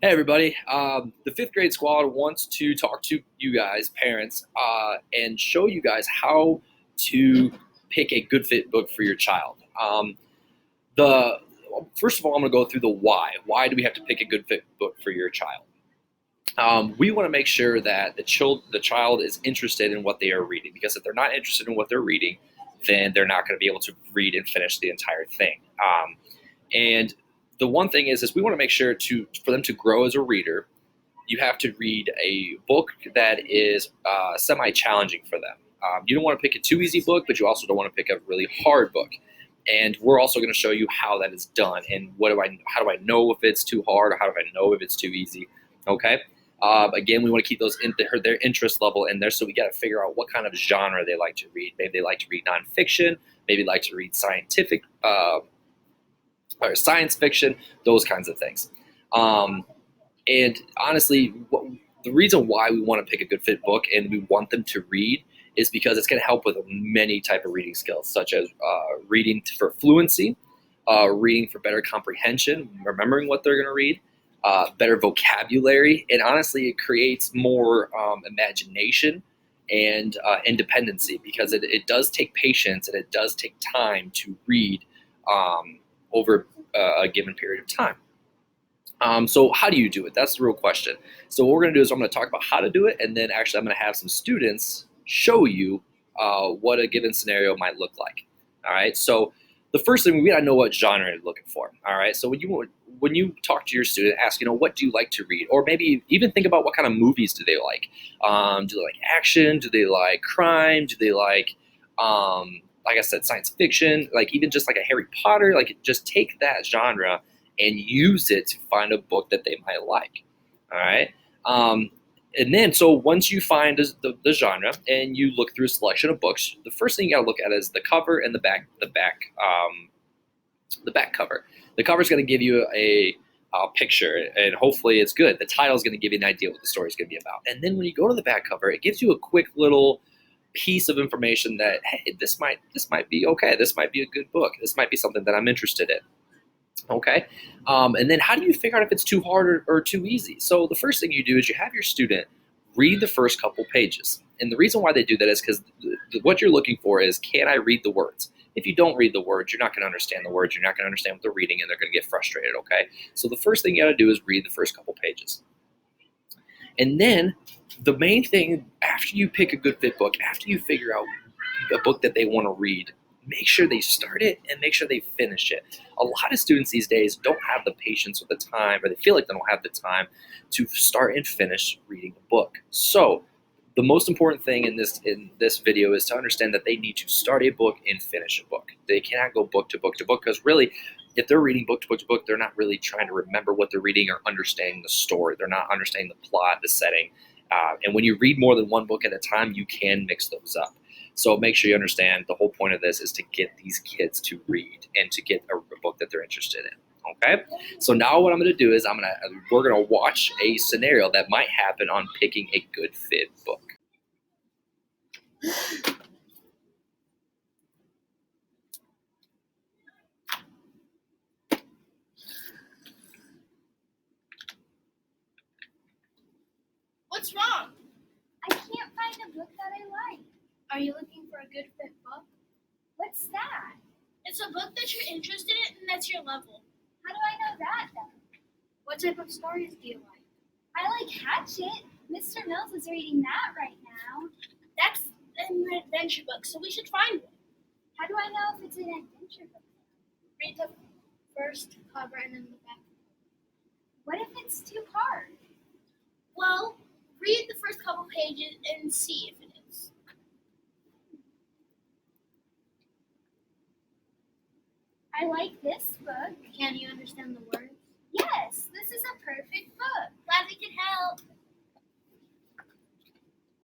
Hey everybody, the fifth grade squad wants to talk to you guys, parents, and show you guys how to pick a good fit book for your child. The First of all, I'm going to go through the why. Why do we have to pick a good fit book for your child? We want to make sure that the child is interested in what they are reading, because if they're not interested in what they're reading, then they're not going to be able to read and finish the entire thing. And the one thing is we want to make sure for them to grow as a reader, you have to read a book that is semi-challenging for them. You don't want to pick a too easy book, but you also don't want to pick a really hard book. And we're also going to show you how that is done and how do I know if it's too hard, or how do I know if it's too easy. Okay. Again, we want to keep their interest level in there, so we got to figure out what kind of genre they like to read. Maybe they like to read nonfiction. Maybe they like to read scientific or science fiction, those kinds of things. And honestly, the reason why we want to pick a good fit book and we want them to read is because it's going to help with many type of reading skills, such as reading for fluency, reading for better comprehension, remembering what they're going to read, better vocabulary, and honestly, it creates more imagination and independency, because it does take patience and it does take time to read over a given period of time. So how do you do it? That's the real question. So what we're going to do is I'm going to talk about how to do it, and then actually I'm going to have some students show you what a given scenario might look like. All right. So the first thing, we got to know what genre you're looking for. All right. So when you talk to your student, ask, what do you like to read? Or maybe even think about what kind of movies do they like? Do they like action? Do they like crime? Do they like I said, science fiction? Like even just like a Harry Potter? Like just take that genre and use it to find a book that they might like. All right. And then, so once you find the genre and you look through a selection of books, the first thing you got to look at is the cover and the back cover. The cover is going to give you a picture, and hopefully it's good. The title is going to give you an idea what the story is going to be about. And then when you go to the back cover, it gives you a quick little piece of information that, hey, this might be okay. This might be a good book. This might be something that I'm interested in. Okay. And then how do you figure out if it's too hard or too easy? So the first thing you do is you have your student read the first couple pages. And the reason why they do that is because what you're looking for is, can I read the words? If you don't read the words, you're not going to understand the words. You're not going to understand what they're reading, and they're going to get frustrated. Okay. So the first thing you got to do is read the first couple pages. And then the main thing, after you pick a good fit book, after you figure out a book that they want to read, make sure they start it and make sure they finish it. A lot of students these days don't have the patience or the time, or they feel like they don't have the time to start and finish reading a book. So the most important thing in this video is to understand that they need to start a book and finish a book. They cannot go book to book to book, because really, if they're reading book to book to book, they're not really trying to remember what they're reading or understanding the story. They're not understanding the plot, the setting. And when you read more than one book at a time, you can mix those up. So make sure you understand the whole point of this is to get these kids to read and to get a book that they're interested in. Okay. So now what I'm going to do is we're going to watch a scenario that might happen on picking a good fit book. What's wrong? I can't find a book that I like. Are you looking for a good fit book? What's that? It's a book that you're interested in and that's your level. How do I know that then? What type of stories do you like? I like Hatchet. Mr. Mills is reading that right now. That's an adventure book, so we should find one. How do I know if it's an adventure book? Read the first cover and then the back. What if it's too hard? Well, read the first couple pages and see if it is. I like this book. Can you understand the words? Yes, this is a perfect book. Glad we could help.